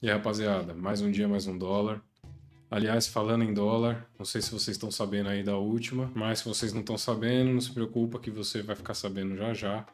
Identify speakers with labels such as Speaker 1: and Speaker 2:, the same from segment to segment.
Speaker 1: E aí, rapaziada, mais um dia, mais um dólar. Aliás, falando em dólar, não sei se vocês estão sabendo aí da última, mas se vocês não estão sabendo, não se preocupa que você vai ficar sabendo já já.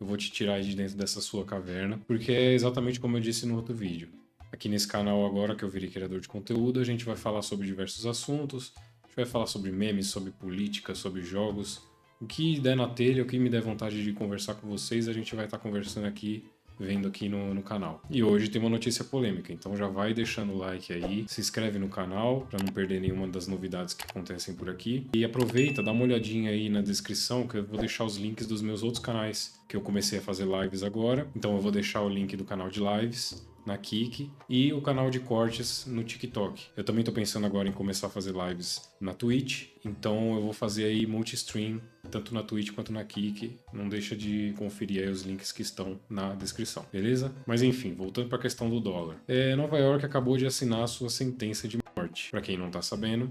Speaker 1: Eu vou te tirar aí de dentro dessa sua caverna, porque é exatamente como eu disse no outro vídeo. Aqui nesse canal agora que eu virei criador de conteúdo, a gente vai falar sobre diversos assuntos, a gente vai falar sobre memes, sobre política, sobre jogos, o que der na telha, o que me der vontade de conversar com vocês, a gente vai estar conversando aqui vendo aqui no canal. E hoje tem uma notícia polêmica, então já vai deixando o like aí, se inscreve no canal para não perder nenhuma das novidades que acontecem por aqui. E aproveita, dá uma olhadinha aí na descrição que eu vou deixar os links dos meus outros canais que eu comecei a fazer lives agora. Então eu vou deixar o link do canal de lives na Kik e o canal de cortes no TikTok. Eu também tô pensando agora em começar a fazer lives na Twitch, então eu vou fazer aí multi-stream, tanto na Twitch quanto na Kik. Não deixa de conferir aí os links que estão na descrição, beleza? Mas enfim, voltando para a questão do dólar. Nova York acabou de assinar a sua sentença de morte. Para quem não tá sabendo,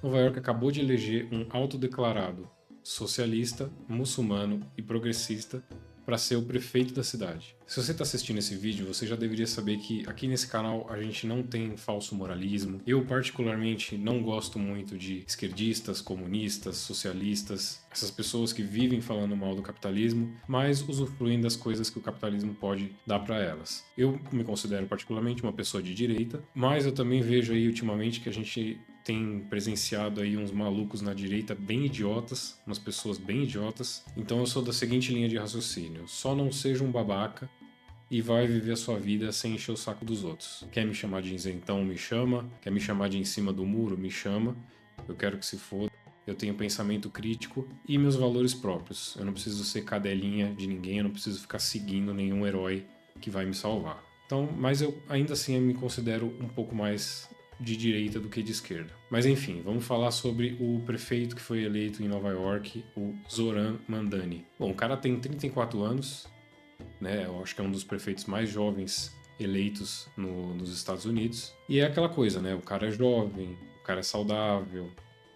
Speaker 1: Nova York acabou de eleger um autodeclarado socialista, muçulmano e progressista para ser o prefeito da cidade. Se você está assistindo esse vídeo, você já deveria saber que aqui nesse canal a gente não tem falso moralismo. Eu, particularmente, não gosto muito de esquerdistas, comunistas, socialistas, essas pessoas que vivem falando mal do capitalismo, mas usufruem das coisas que o capitalismo pode dar para elas. Eu me considero particularmente uma pessoa de direita, mas eu também vejo aí ultimamente que a gente tem presenciado aí uns malucos na direita bem idiotas, umas pessoas bem idiotas. Então eu sou da seguinte linha de raciocínio: só não seja um babaca e vai viver a sua vida sem encher o saco dos outros. Quer me chamar de isentão, me chama. Quer me chamar de em cima do muro, me chama. Eu quero que se foda. Eu tenho pensamento crítico e meus valores próprios. Eu não preciso ser cadelinha de ninguém, eu não preciso ficar seguindo nenhum herói que vai me salvar. Então, mas eu ainda assim eu me considero um pouco mais de direita do que de esquerda. Mas enfim, vamos falar sobre o prefeito que foi eleito em Nova York, o Zoran Mandani. Bom, o cara tem 34 anos, né? Eu acho que é um dos prefeitos mais jovens eleitos nos Estados Unidos. E é aquela coisa, né? O cara é jovem, o cara é saudável,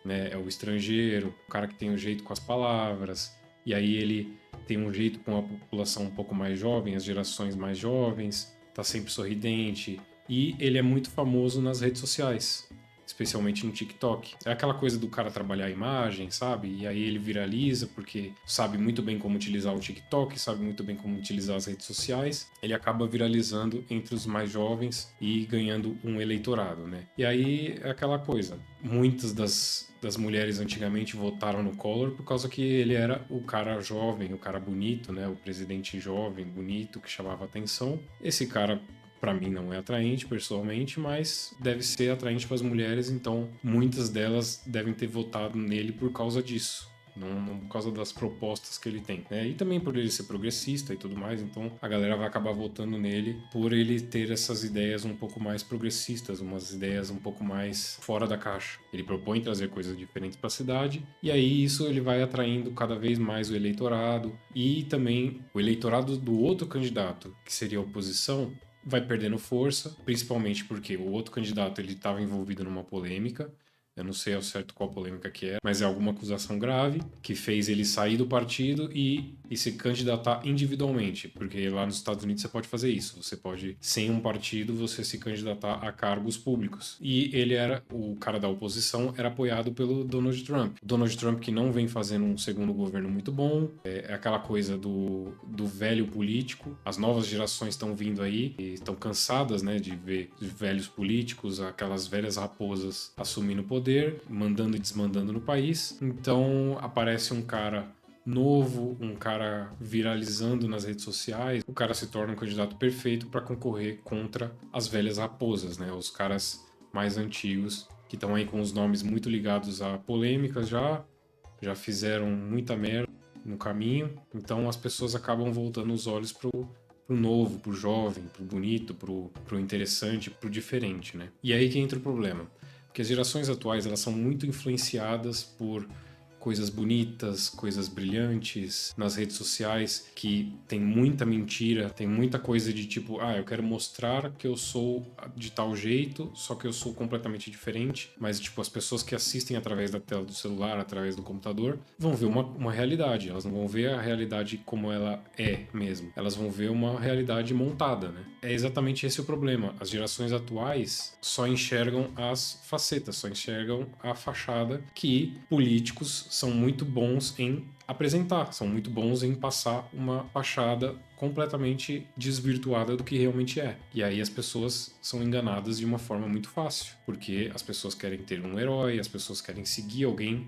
Speaker 1: né? É o estrangeiro, o cara que tem o jeito com as palavras. E aí ele tem um jeito com a população um pouco mais jovem, as gerações mais jovens, tá sempre sorridente. E ele é muito famoso nas redes sociais, especialmente no TikTok. É aquela coisa do cara trabalhar a imagem, sabe? E aí ele viraliza porque sabe muito bem como utilizar o TikTok, sabe muito bem como utilizar as redes sociais. Ele acaba viralizando entre os mais jovens e ganhando um eleitorado, né? E aí é aquela coisa. Muitas das mulheres antigamente votaram no Collor por causa que ele era o cara jovem, o cara bonito, né? O presidente jovem, bonito, que chamava atenção. Esse cara para mim não é atraente pessoalmente, mas deve ser atraente para as mulheres, então muitas delas devem ter votado nele por causa disso. Não por causa das propostas que ele tem, né? E também por ele ser progressista e tudo mais, então a galera vai acabar votando nele por ele ter essas ideias um pouco mais progressistas, umas ideias um pouco mais fora da caixa. Ele propõe trazer coisas diferentes para a cidade, e aí isso ele vai atraindo cada vez mais o eleitorado e também o eleitorado do outro candidato, que seria a oposição, vai perdendo força, principalmente porque o outro candidato ele estava envolvido numa polêmica. Eu não sei ao certo qual polêmica que é, mas é alguma acusação grave que fez ele sair do partido e se candidatar individualmente, porque lá nos Estados Unidos você pode fazer isso, você pode, sem um partido, você se candidatar a cargos públicos. E ele era, o cara da oposição, era apoiado pelo Donald Trump. O Donald Trump que não vem fazendo um segundo governo muito bom, é aquela coisa do velho político, as novas gerações estão vindo aí e estão cansadas, né, de ver os velhos políticos, aquelas velhas raposas assumindo o poder, mandando e desmandando no país. Então aparece um cara novo, um cara viralizando nas redes sociais, o cara se torna um candidato perfeito para concorrer contra as velhas raposas, né? Os caras mais antigos que estão aí com os nomes muito ligados a polêmicas já fizeram muita merda no caminho, então as pessoas acabam voltando os olhos pro novo, pro jovem, pro bonito, pro interessante, pro diferente, né? E aí que entra o problema. Porque as gerações atuais, elas são muito influenciadas por coisas bonitas, coisas brilhantes nas redes sociais, que tem muita mentira, tem muita coisa de tipo, eu quero mostrar que eu sou de tal jeito, só que eu sou completamente diferente, mas tipo, as pessoas que assistem através da tela do celular, através do computador, vão ver uma realidade, elas não vão ver a realidade como ela é mesmo, elas vão ver uma realidade montada, né? É exatamente esse o problema. As gerações atuais só enxergam as facetas, só enxergam a fachada que políticos são muito bons em apresentar, são muito bons em passar uma fachada completamente desvirtuada do que realmente é. E aí as pessoas são enganadas de uma forma muito fácil, porque as pessoas querem ter um herói, as pessoas querem seguir alguém,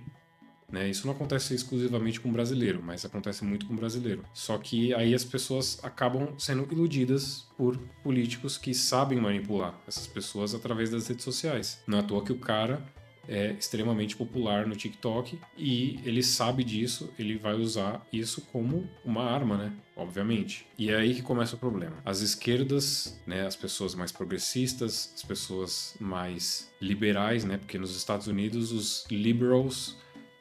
Speaker 1: né? Isso não acontece exclusivamente com brasileiro, mas acontece muito com brasileiro. Só que aí as pessoas acabam sendo iludidas por políticos que sabem manipular essas pessoas através das redes sociais. Não é à toa que o cara é extremamente popular no TikTok e ele sabe disso, ele vai usar isso como uma arma, né? Obviamente. E é aí que começa o problema. As esquerdas, né, as pessoas mais progressistas, as pessoas mais liberais, né? Porque nos Estados Unidos os liberals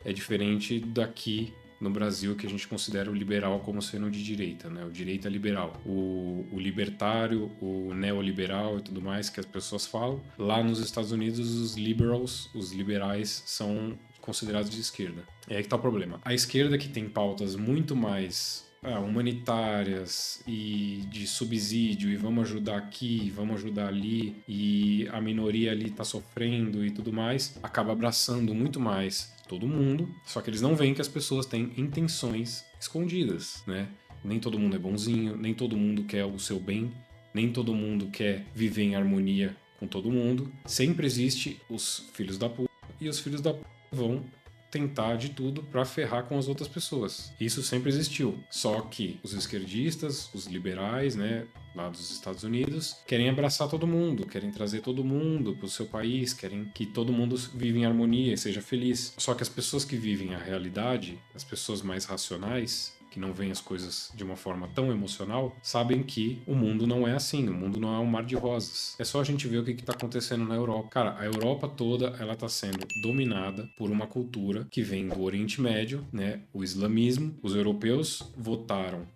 Speaker 1: é diferente daqui no Brasil, que a gente considera o liberal como sendo de direita, né? O direita liberal. O libertário, o neoliberal e tudo mais que as pessoas falam. Lá nos Estados Unidos, os liberals, os liberais, são considerados de esquerda. É aí que tá o problema. A esquerda, que tem pautas muito mais humanitárias e de subsídio, e vamos ajudar aqui, vamos ajudar ali, e a minoria ali tá sofrendo e tudo mais, acaba abraçando muito mais todo mundo, só que eles não veem que as pessoas têm intenções escondidas, né? Nem todo mundo é bonzinho, nem todo mundo quer o seu bem, nem todo mundo quer viver em harmonia com todo mundo. Sempre existe os filhos da puta, e os filhos da puta vão tentar de tudo para ferrar com as outras pessoas. Isso sempre existiu. Só que os esquerdistas, os liberais, né, lá dos Estados Unidos, querem abraçar todo mundo, querem trazer todo mundo para o seu país, querem que todo mundo viva em harmonia e seja feliz. Só que as pessoas que vivem a realidade, as pessoas mais racionais, que não veem as coisas de uma forma tão emocional, sabem que o mundo não é assim, o mundo não é um mar de rosas. É só a gente ver o que está acontecendo na Europa. Cara, a Europa toda, ela está sendo dominada por uma cultura que vem do Oriente Médio, né? O islamismo. Os europeus votaram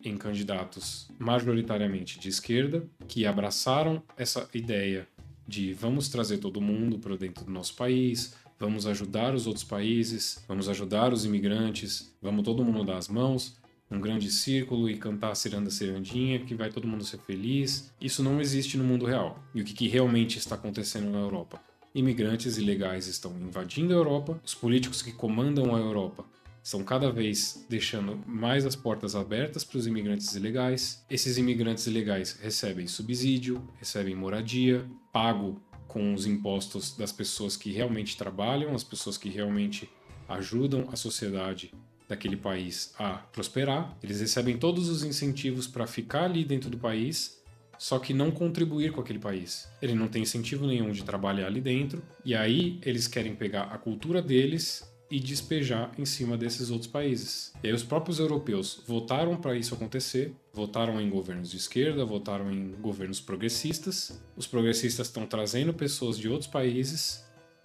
Speaker 1: em candidatos majoritariamente de esquerda, que abraçaram essa ideia de vamos trazer todo mundo para dentro do nosso país, vamos ajudar os outros países, vamos ajudar os imigrantes, vamos todo mundo dar as mãos, um grande círculo e cantar ciranda cirandinha, que vai todo mundo ser feliz. Isso não existe no mundo real. E o que realmente está acontecendo na Europa? Imigrantes ilegais estão invadindo a Europa, os políticos que comandam a Europa estão cada vez deixando mais as portas abertas para os imigrantes ilegais. Esses imigrantes ilegais recebem subsídio, recebem moradia, pago com os impostos das pessoas que realmente trabalham, as pessoas que realmente ajudam a sociedade daquele país a prosperar. Eles recebem todos os incentivos para ficar ali dentro do país, só que não contribuir com aquele país. Ele não tem incentivo nenhum de trabalhar ali dentro, e aí eles querem pegar a cultura deles e despejar em cima desses outros países. E aí os próprios europeus votaram para isso acontecer, votaram em governos de esquerda, votaram em governos progressistas. Os progressistas estão trazendo pessoas de outros países,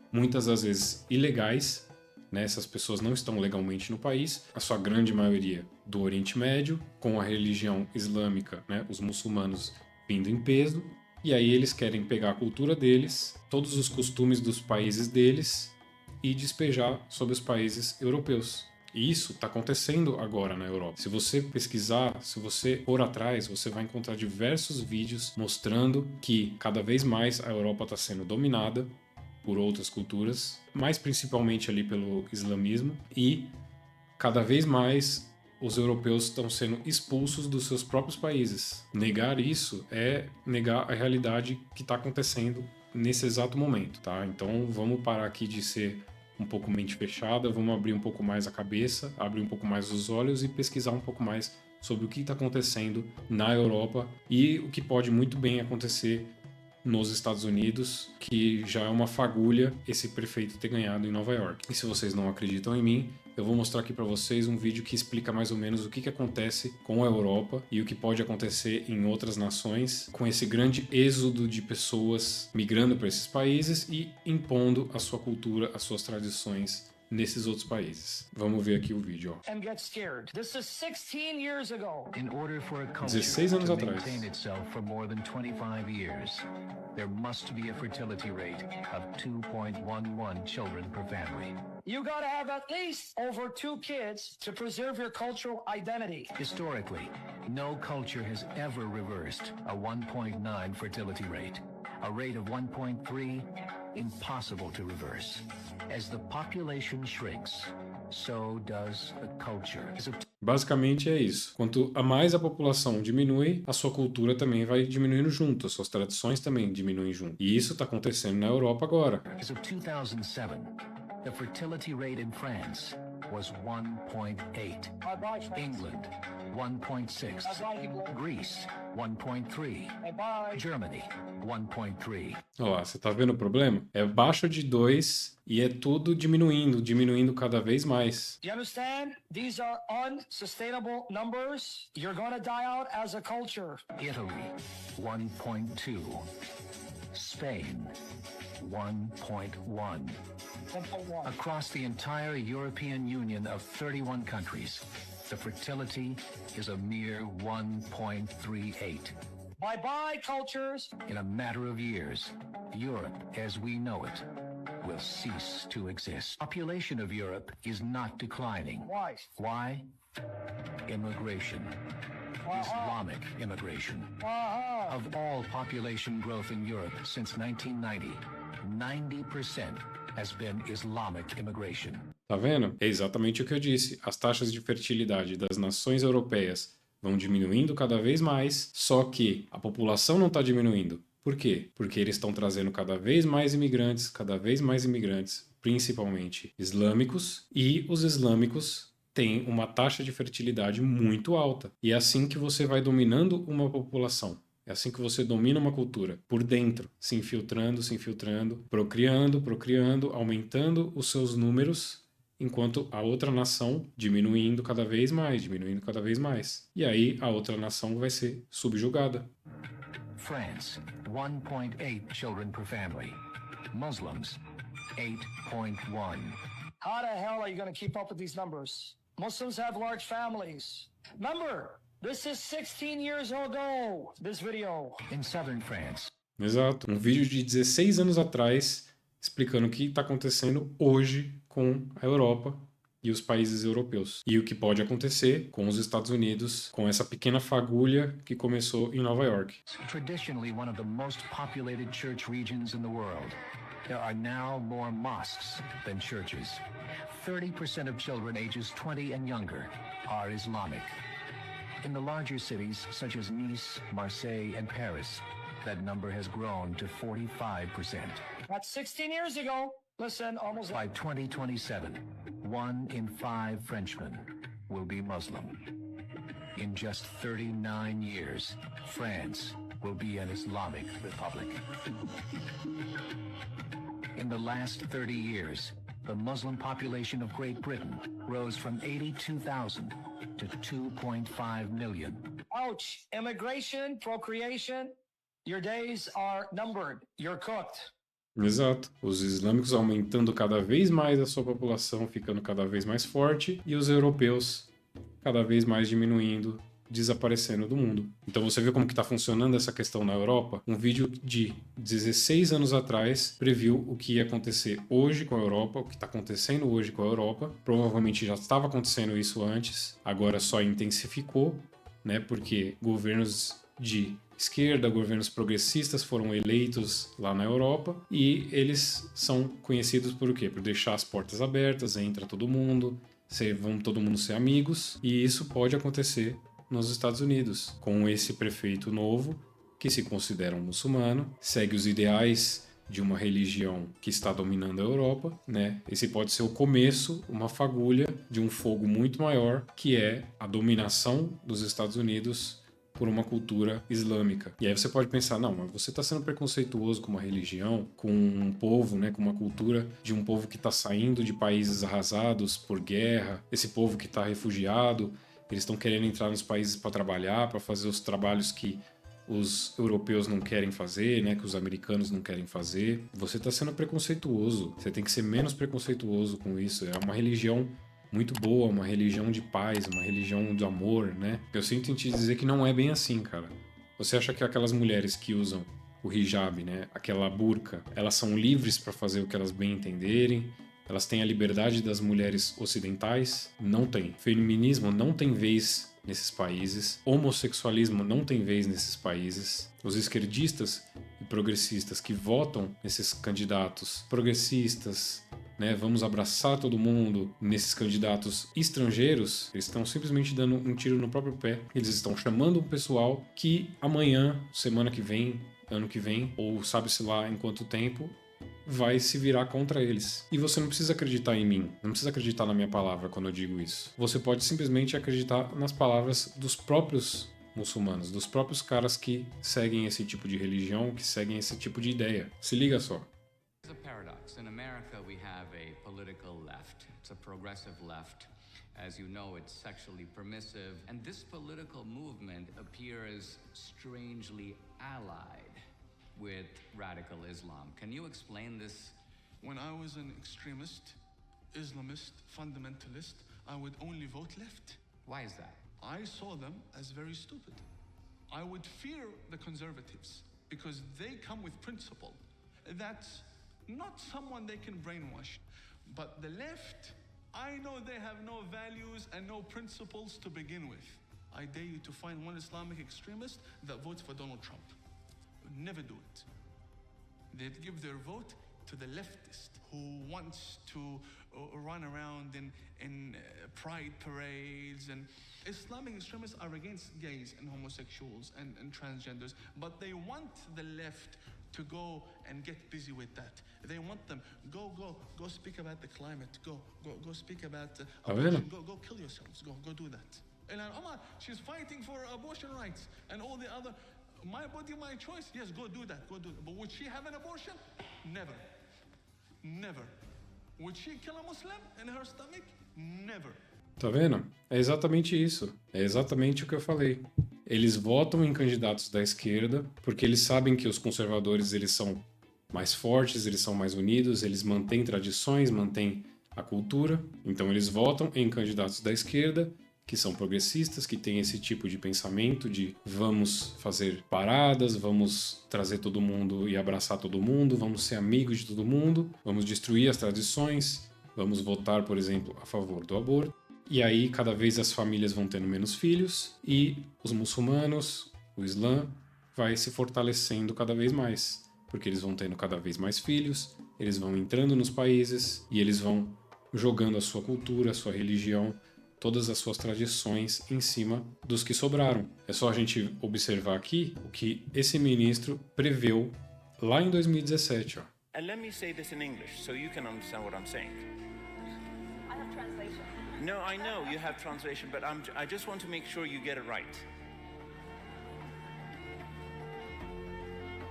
Speaker 1: muitas das vezes ilegais, né? Essas pessoas não estão legalmente no país, a sua grande maioria do Oriente Médio, com a religião islâmica, né? Os muçulmanos vindo em peso, e aí eles querem pegar a cultura deles, todos os costumes dos países deles, e despejar sobre os países europeus. E isso está acontecendo agora na Europa. Se você pesquisar, se você for atrás, você vai encontrar diversos vídeos mostrando que cada vez mais a Europa está sendo dominada por outras culturas, mais principalmente ali pelo islamismo, e cada vez mais os europeus estão sendo expulsos dos seus próprios países. Negar isso é negar a realidade que está acontecendo nesse exato momento, tá? Então vamos parar aqui de ser um pouco mente fechada, vamos abrir um pouco mais a cabeça, abrir um pouco mais os olhos e pesquisar um pouco mais sobre o que está acontecendo na Europa e o que pode muito bem acontecer nos Estados Unidos, que já é uma fagulha esse prefeito ter ganhado em Nova York. E se vocês não acreditam em mim, eu vou mostrar aqui para vocês um vídeo que explica mais ou menos o que acontece com a Europa e o que pode acontecer em outras nações com esse grande êxodo de pessoas migrando para esses países e impondo a sua cultura, as suas tradições nesses outros países. Vamos ver aqui o vídeo, ó.
Speaker 2: And get scared. This is 16 years ago.
Speaker 3: In order for a culture
Speaker 1: 16 anos
Speaker 3: to
Speaker 1: atrás.
Speaker 3: maintain itself for more than 25 years, there must be a fertility rate of 2.11 children per family.
Speaker 2: You gotta have at least over 2 kids to preserve your cultural identity.
Speaker 3: Historically, no culture has ever reversed a 1.9 fertility rate. A rate of 1.3, impossible to reverse. As the population shrinks, so does a culture.
Speaker 1: Basicamente é isso. Quanto a mais a população diminui, a sua cultura também vai diminuindo junto, as suas tradições também diminuem junto. E isso está acontecendo na Europa agora.
Speaker 3: As of 2007, the fertility rate in France was 1.8.
Speaker 2: Bye-bye, friends.
Speaker 3: England, 1.6.
Speaker 2: Bye-bye, England.
Speaker 3: Greece, 1.3.
Speaker 2: Bye-bye.
Speaker 3: Germany, 1.3.
Speaker 1: Olha lá, você tá vendo o problema? É abaixo de 2 e é tudo diminuindo cada vez mais.
Speaker 2: Do you understand? These are unsustainable numbers. You're gonna die out as a culture.
Speaker 3: Italy, 1.2. Spain, 1.1.
Speaker 2: Simple one.
Speaker 3: Across the entire European Union of 31 countries, the fertility is a mere 1.38.
Speaker 2: Bye-bye, cultures.
Speaker 3: In a matter of years, Europe, as we know it, will cease to exist. Population of Europe is not declining.
Speaker 2: Why?
Speaker 3: Why? Immigration. Islamic immigration. Of all population growth in Europe since 1990, 90% has been Islamic immigration.
Speaker 1: Tá vendo? É exatamente o que eu disse. As taxas de fertilidade das nações europeias vão diminuindo cada vez mais, só que a população não está diminuindo. Por quê? Porque eles estão trazendo cada vez mais imigrantes, principalmente islâmicos, e os islâmicos têm uma taxa de fertilidade muito alta. E é assim que você vai dominando uma população. É assim que você domina uma cultura, por dentro, se infiltrando, procriando, aumentando os seus números, enquanto a outra nação diminuindo cada vez mais. E aí a outra nação vai ser subjugada.
Speaker 3: France, 1.8 children per family. Muslims, 8.1.
Speaker 2: How the hell are you gonna keep up with these numbers? Muslims have large families. Remember, this is 16 years ago, this video.
Speaker 3: In southern France,
Speaker 1: Exato. Um vídeo de 16 anos atrás explicando o que está acontecendo hoje com a Europa e os países europeus. E o que pode acontecer com os Estados Unidos, com essa pequena fagulha que começou em Nova York.
Speaker 3: traditionally one of the most populated church regions in the world, there are now more mosques than churches. 30% of children ages 20 and younger are Islamic. In the larger cities such as Nice, Marseille, and Paris, that number has grown to 45%.
Speaker 2: That's 16 years ago. Listen, almost
Speaker 3: By 2027, 1 in 5 Frenchmen will be Muslim. In just 39 years, France will be an Islamic republic. In the last 30 years, the Muslim population of Great Britain rose from 82,000 to 2.5 million.
Speaker 2: ouch. Immigration, procreation, your days are numbered. You're cooked.
Speaker 1: Exato. Os islâmicos aumentando cada vez mais a sua população, ficando cada vez mais forte, e os europeus cada vez mais diminuindo, desaparecendo do mundo. Então você vê como que está funcionando essa questão na Europa? Um vídeo de 16 anos atrás previu o que ia acontecer hoje com a Europa, o que está acontecendo hoje com a Europa. Provavelmente já estava acontecendo isso antes, agora só intensificou, né? Porque governos de esquerda, governos progressistas foram eleitos lá na Europa e eles são conhecidos por o quê? Por deixar as portas abertas, entra todo mundo, vão todo mundo ser amigos, e isso pode acontecer nos Estados Unidos, com esse prefeito novo, que se considera um muçulmano, segue os ideais de uma religião que está dominando a Europa, né? Esse pode ser o começo, uma fagulha de um fogo muito maior, que é a dominação dos Estados Unidos por uma cultura islâmica. E aí você pode pensar, não, mas você está sendo preconceituoso com uma religião, com um povo, né, com uma cultura de um povo que está saindo de países arrasados por guerra, esse povo que está refugiado, eles estão querendo entrar nos países para trabalhar, para fazer os trabalhos que os europeus não querem fazer, né, que os americanos não querem fazer. Você está sendo preconceituoso. Você tem que ser menos preconceituoso com isso. É uma religião muito boa, uma religião de paz, uma religião de amor, né? Eu sinto em te dizer que não é bem assim, cara. Você acha que aquelas mulheres que usam o hijab, né, aquela burca, elas são livres para fazer o que elas bem entenderem? Elas têm a liberdade das mulheres ocidentais? Não tem. Feminismo não tem vez nesses países. Homossexualismo não tem vez nesses países. Os esquerdistas e progressistas que votam nesses candidatos progressistas, né, vamos abraçar todo mundo, nesses candidatos estrangeiros, eles estão simplesmente dando um tiro no próprio pé. Eles estão chamando um pessoal que amanhã, semana que vem, ano que vem, ou sabe-se lá em quanto tempo, vai se virar contra eles. E você não precisa acreditar em mim, não precisa acreditar na minha palavra quando eu digo isso. Você pode simplesmente acreditar nas palavras dos próprios muçulmanos, dos próprios caras que seguem esse tipo de religião, que seguem esse tipo de ideia. Se liga só.
Speaker 4: It's a paradox. In America, we have a political left. It's a progressive left. As you know, it's sexually permissive. And this political movement appears strangely allied with radical Islam. Can you explain this?
Speaker 5: When I was an extremist, Islamist, fundamentalist, I would only vote left.
Speaker 4: Why is that?
Speaker 5: I saw them as very stupid. I would fear the conservatives because they come with principle. That's not someone they can brainwash. But the left, I know they have no values and no principles to begin with. I dare you to find one Islamic extremist that votes for Donald Trump. Never do it. They'd give their vote to the leftist who wants to run around in pride parades. And Islamic extremists are against gays and homosexuals and transgenders, but they want the left to go and get busy with that. They want them go speak about the climate. Go speak about abortion. Go kill yourselves. Go do that. And Omar, she's fighting for abortion rights and all the other. My body, my choice. Yes, go do that. Go do that. But would she have an abortion? Never. Never. Would she kill a Muslim in her stomach? Never.
Speaker 1: Tá vendo? É exatamente isso. É exatamente o que eu falei. Eles votam em candidatos da esquerda porque eles sabem que os conservadores eles são mais fortes, eles são mais unidos, eles mantêm tradições, mantêm a cultura. Então eles votam em candidatos da esquerda que são progressistas, que têm esse tipo de pensamento de vamos fazer paradas, vamos trazer todo mundo e abraçar todo mundo, vamos ser amigos de todo mundo, vamos destruir as tradições, vamos votar, por exemplo, a favor do aborto. E aí, cada vez as famílias vão tendo menos filhos e os muçulmanos, o Islã, vai se fortalecendo cada vez mais, porque eles vão tendo cada vez mais filhos, eles vão entrando nos países e eles vão jogando a sua cultura, a sua religião, todas as suas tradições em cima dos que sobraram. É só a gente observar aqui o que esse ministro preveu lá em 2017. Ó.
Speaker 6: And let me say this in English so you can understand what I'm saying.
Speaker 7: I have translation.
Speaker 6: No, I know you have translation, but I just want to make sure you get it right.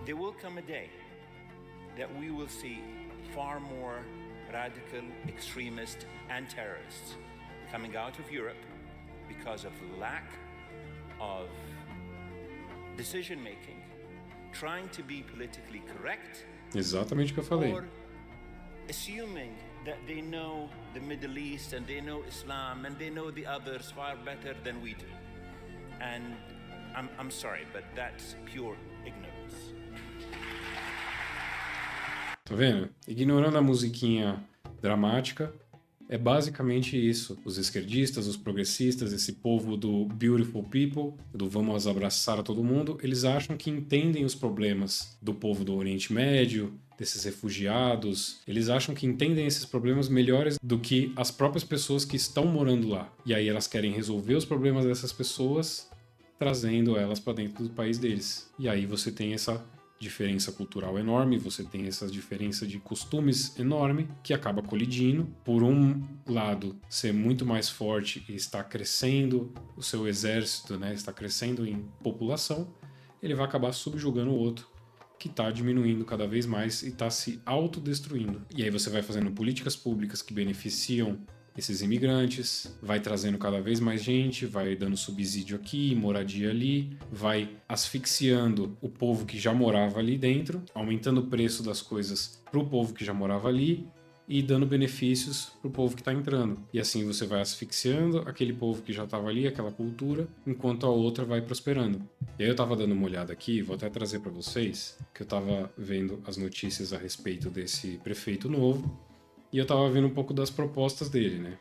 Speaker 6: There will come a day that we will see far more radical extremists and terrorists coming out of Europe because of lack of decision-making, trying to be politically correct,
Speaker 1: Exatamente o que eu falei.
Speaker 6: or assuming that they know the Middle East and they know Islam and they know the others far better than we do. And I'm sorry, but that's pure ignorance.
Speaker 1: Tá vendo? Ignorando a musiquinha dramática, é basicamente isso. Os esquerdistas, os progressistas, esse povo do beautiful people, do vamos abraçar a todo mundo, eles acham que entendem os problemas do povo do Oriente Médio, desses refugiados. Eles acham que entendem esses problemas melhores do que as próprias pessoas que estão morando lá. E aí elas querem resolver os problemas dessas pessoas, trazendo elas para dentro do país deles. E aí você tem essa diferença cultural enorme, você tem essa diferença de costumes enorme que acaba colidindo. Por um lado, ser muito mais forte e está crescendo o seu exército, né, está crescendo em população, ele vai acabar subjugando o outro, que está diminuindo cada vez mais e está se autodestruindo. E aí você vai fazendo políticas públicas que beneficiam esses imigrantes, vai trazendo cada vez mais gente, vai dando subsídio aqui, moradia ali, vai asfixiando o povo que já morava ali dentro, aumentando o preço das coisas para o povo que já morava ali e dando benefícios para o povo que está entrando. E assim você vai asfixiando aquele povo que já estava ali, aquela cultura, enquanto a outra vai prosperando. E aí eu estava dando uma olhada aqui, vou até trazer para vocês, que eu estava vendo as notícias a respeito desse prefeito novo, e eu estava vendo um pouco das propostas dele, né?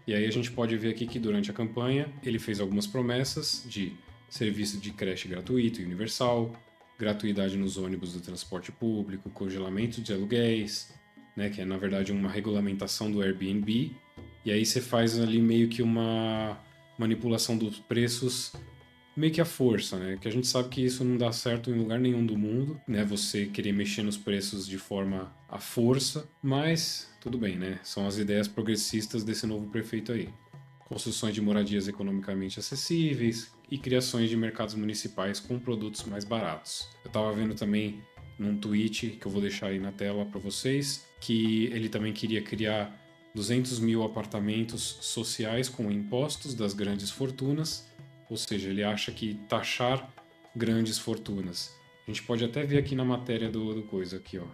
Speaker 1: E aí a gente pode ver aqui que durante a campanha ele fez algumas promessas de serviço de creche gratuito e universal, gratuidade nos ônibus do transporte público, congelamento de aluguéis, né, que é na verdade uma regulamentação do Airbnb, e aí você faz ali meio que uma manipulação dos preços meio que à força, né, que a gente sabe que isso não dá certo em lugar nenhum do mundo, né, você querer mexer nos preços de forma à força, mas tudo bem, né, são as ideias progressistas desse novo prefeito aí. Construções de moradias economicamente acessíveis e criações de mercados municipais com produtos mais baratos. Eu estava vendo também num tweet que eu vou deixar aí na tela para vocês, que ele também queria criar 200 mil apartamentos sociais com impostos das grandes fortunas, ou seja, ele acha que taxar grandes fortunas. A gente pode até ver aqui na matéria do coisa aqui, ó,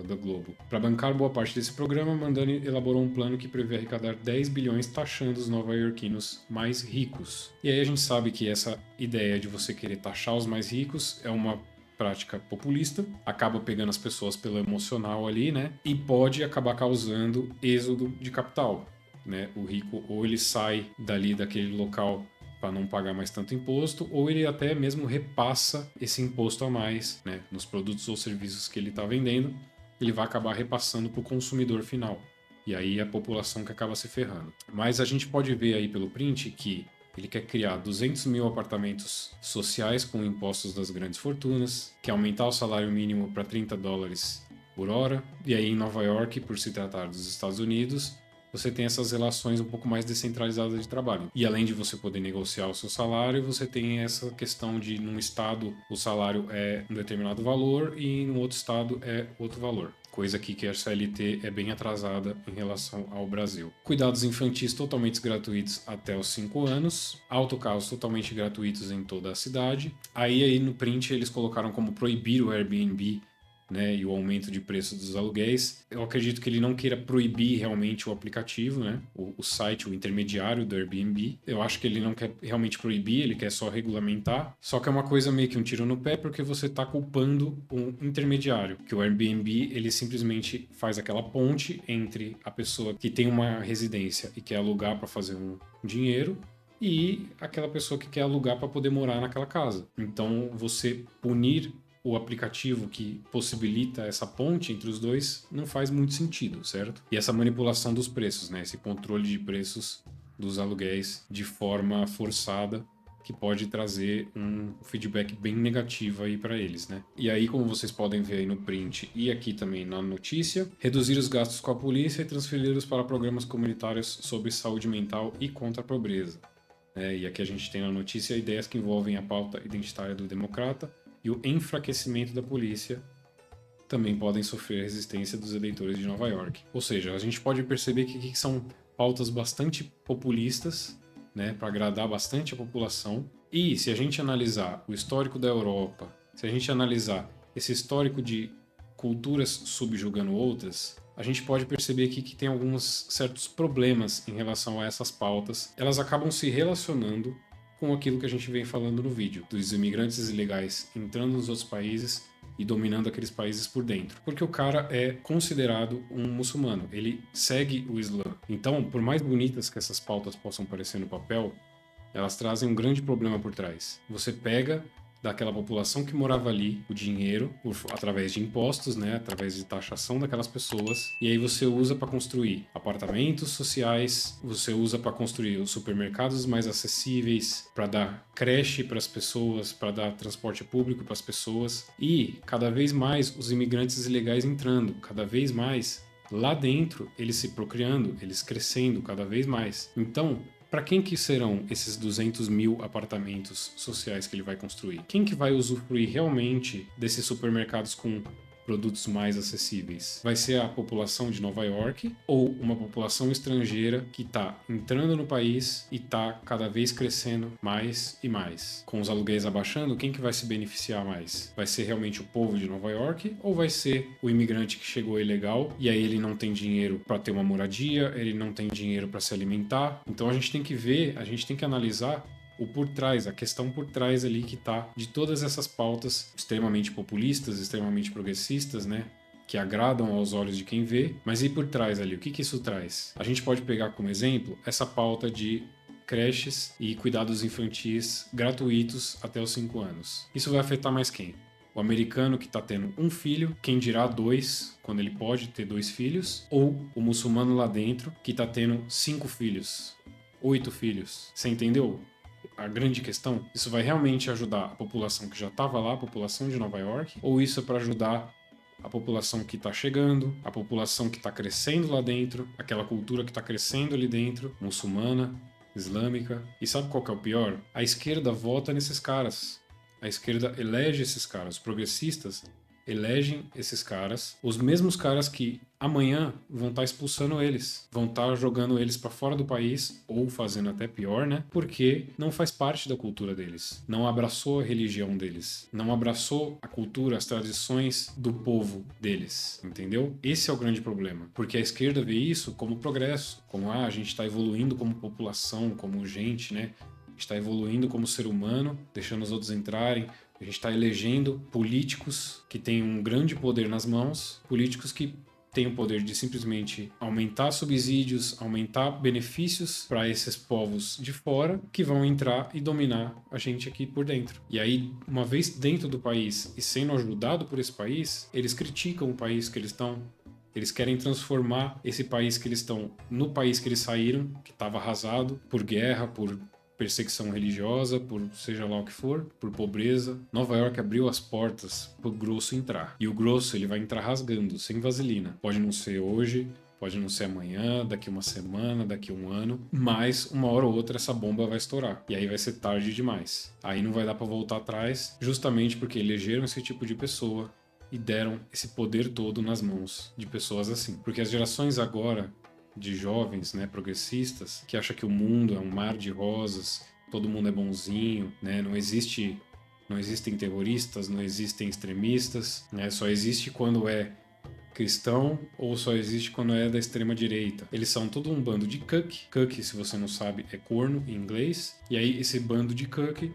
Speaker 1: do Globo. Para bancar boa parte desse programa, Mandani elaborou um plano que prevê arrecadar 10 bilhões taxando os nova-iorquinos mais ricos. E aí a gente sabe que essa ideia de você querer taxar os mais ricos é uma prática populista, acaba pegando as pessoas pelo emocional ali, né? E pode acabar causando êxodo de capital, né? O rico ou ele sai dali daquele local para não pagar mais tanto imposto, ou ele até mesmo repassa esse imposto a mais, né? Nos produtos ou serviços que ele está vendendo, ele vai acabar repassando para o consumidor final. E aí é a população que acaba se ferrando. Mas a gente pode ver aí pelo print que ele quer criar 200 mil apartamentos sociais com impostos das grandes fortunas, quer aumentar o salário mínimo para $30 por hora, e aí em Nova York, por se tratar dos Estados Unidos, você tem essas relações um pouco mais descentralizadas de trabalho. E além de você poder negociar o seu salário, você tem essa questão de, num estado, o salário é um determinado valor e em outro estado é outro valor. Coisa aqui que a CLT é bem atrasada em relação ao Brasil. Cuidados infantis totalmente gratuitos até os 5 anos. Autocarros totalmente gratuitos em toda a cidade. Aí no print eles colocaram como proibir o Airbnb, né, e o aumento de preço dos aluguéis. Eu acredito que ele não queira proibir realmente o aplicativo, né, o site, o intermediário do Airbnb. Eu acho que ele não quer realmente proibir, ele quer só regulamentar. Só que é uma coisa meio que um tiro no pé, porque você está culpando um intermediário, que o Airbnb ele simplesmente faz aquela ponte entre a pessoa que tem uma residência e quer alugar para fazer um dinheiro e aquela pessoa que quer alugar para poder morar naquela casa. Então você punir o aplicativo que possibilita essa ponte entre os dois não faz muito sentido, certo? E essa manipulação dos preços, né? Esse controle de preços dos aluguéis de forma forçada, que pode trazer um feedback bem negativo aí para eles, né? E aí, como vocês podem ver aí no print e aqui também na notícia, reduzir os gastos com a polícia e transferi-los para programas comunitários sobre saúde mental e contra a pobreza. E aqui a gente tem na notícia ideias que envolvem a pauta identitária do democrata e o enfraquecimento da polícia também podem sofrer resistência dos eleitores de Nova York. Ou seja, a gente pode perceber que aqui são pautas bastante populistas, né, para agradar bastante a população. E se a gente analisar o histórico da Europa, se a gente analisar esse histórico de culturas subjugando outras, a gente pode perceber aqui que tem alguns certos problemas em relação a essas pautas. Elas acabam se relacionando com aquilo que a gente vem falando no vídeo, dos imigrantes ilegais entrando nos outros países e dominando aqueles países por dentro. Porque o cara é considerado um muçulmano, ele segue o Islã. Então, por mais bonitas que essas pautas possam parecer no papel, elas trazem um grande problema por trás. Você pega daquela população que morava ali o dinheiro através de impostos, né, através de taxação daquelas pessoas, e aí você usa para construir apartamentos sociais, você usa para construir os supermercados mais acessíveis, para dar creche para as pessoas, para dar transporte público para as pessoas, e cada vez mais os imigrantes ilegais entrando, cada vez mais lá dentro eles se procriando, eles crescendo cada vez mais. Então, para quem que serão esses 200 mil apartamentos sociais que ele vai construir? Quem que vai usufruir realmente desses supermercados com produtos mais acessíveis? Vai ser a população de Nova York ou uma população estrangeira que está entrando no país e está cada vez crescendo mais e mais? Com os aluguéis abaixando, quem que vai se beneficiar mais? Vai ser realmente o povo de Nova York ou vai ser o imigrante que chegou ilegal e aí ele não tem dinheiro para ter uma moradia, ele não tem dinheiro para se alimentar? Então a gente tem que ver, a gente tem que analisar o por trás, a questão por trás ali que tá de todas essas pautas extremamente populistas, extremamente progressistas, né? Que agradam aos olhos de quem vê, mas e por trás ali, o que que isso traz? A gente pode pegar como exemplo essa pauta de creches e cuidados infantis gratuitos até os 5 anos. Isso vai afetar mais quem? O americano que está tendo um filho, quem dirá 2, quando ele pode ter 2 filhos, ou o muçulmano lá dentro que está tendo 5 filhos, 8 filhos. Você entendeu? A grande questão, isso vai realmente ajudar a população que já estava lá, a população de Nova York, ou isso é para ajudar a população que está chegando, a população que está crescendo lá dentro, aquela cultura que está crescendo ali dentro, muçulmana, islâmica. E sabe qual que é o pior? A esquerda vota nesses caras. A esquerda elege esses caras. Os progressistas elegem esses caras, os mesmos caras que amanhã vão estar expulsando eles, vão estar jogando eles para fora do país, ou fazendo até pior, né? Porque não faz parte da cultura deles, não abraçou a religião deles, não abraçou a cultura, as tradições do povo deles, entendeu? Esse é o grande problema, porque a esquerda vê isso como progresso, como a gente está evoluindo como população, como gente, né? Está evoluindo como ser humano, deixando os outros entrarem. A gente está elegendo políticos que têm um grande poder nas mãos, políticos que têm o poder de simplesmente aumentar subsídios, aumentar benefícios para esses povos de fora que vão entrar e dominar a gente aqui por dentro. E aí, uma vez dentro do país e sendo ajudado por esse país, eles criticam o país que eles estão. Eles querem transformar esse país que eles estão no país que eles saíram, que estava arrasado por guerra, por perseguição religiosa, por seja lá o que for, por pobreza. Nova York abriu as portas pro grosso entrar. E o grosso, ele vai entrar rasgando, sem vaselina. Pode não ser hoje, pode não ser amanhã, daqui uma semana, daqui um ano, mas uma hora ou outra essa bomba vai estourar. E aí vai ser tarde demais. Aí não vai dar pra voltar atrás, justamente porque elegeram esse tipo de pessoa e deram esse poder todo nas mãos de pessoas assim. Porque as gerações agora de jovens, né, progressistas, que acham que o mundo é um mar de rosas, todo mundo é bonzinho, né, não existem terroristas, não existem extremistas, né, só existe quando é cristão ou só existe quando é da extrema direita. Eles são todo um bando de cuck. Cuck, se você não sabe, é corno em inglês. E aí esse bando de cuck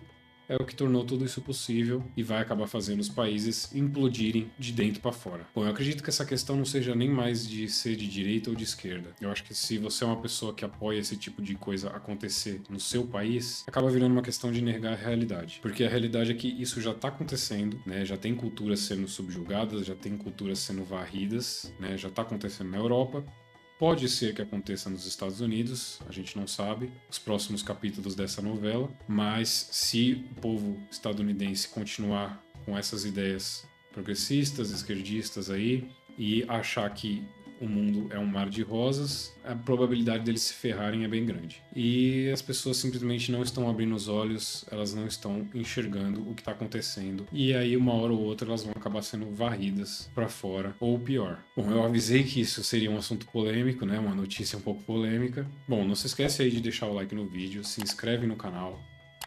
Speaker 1: é o que tornou tudo isso possível e vai acabar fazendo os países implodirem de dentro para fora. Bom, eu acredito que essa questão não seja nem mais de ser de direita ou de esquerda. Eu acho que se você é uma pessoa que apoia esse tipo de coisa acontecer no seu país, acaba virando uma questão de negar a realidade. Porque a realidade é que isso já tá acontecendo, né? Já tem culturas sendo subjugadas, já tem culturas sendo varridas, né? Já tá acontecendo na Europa. Pode ser que aconteça nos Estados Unidos, a gente não sabe, os próximos capítulos dessa novela, mas se o povo estadunidense continuar com essas ideias progressistas, esquerdistas aí, e achar que o mundo é um mar de rosas, a probabilidade deles se ferrarem é bem grande. E as pessoas simplesmente não estão abrindo os olhos, elas não estão enxergando o que está acontecendo. E aí, uma hora ou outra, elas vão acabar sendo varridas para fora, ou pior. Bom, eu avisei que isso seria um assunto polêmico, né? Uma notícia um pouco polêmica. Bom, não se esquece aí de deixar o like no vídeo, se inscreve no canal.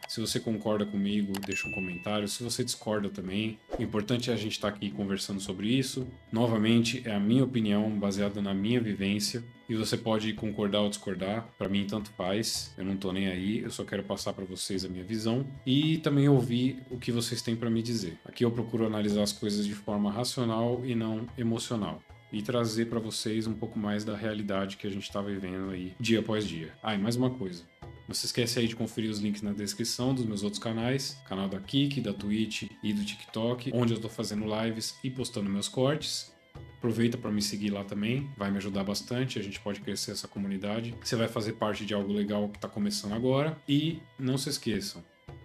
Speaker 1: Se você concorda comigo, deixa um comentário. Se você discorda também. O importante é a gente estar aqui conversando sobre isso. Novamente, é a minha opinião, baseada na minha vivência. E você pode concordar ou discordar. Para mim, tanto faz. Eu não tô nem aí. Eu só quero passar para vocês a minha visão. E também ouvir o que vocês têm para me dizer. Aqui eu procuro analisar as coisas de forma racional e não emocional. E trazer para vocês um pouco mais da realidade que a gente está vivendo aí, dia após dia. E mais uma coisa. Não se esquece aí de conferir os links na descrição dos meus outros canais, canal da Kik, da Twitch e do TikTok, onde eu estou fazendo lives e postando meus cortes. Aproveita para me seguir lá também, vai me ajudar bastante, a gente pode crescer essa comunidade. Você vai fazer parte de algo legal que está começando agora. E não se esqueçam,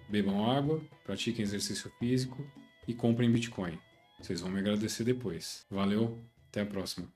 Speaker 1: bebam água, pratiquem exercício físico e comprem Bitcoin. Vocês vão me agradecer depois. Valeu, até a próxima.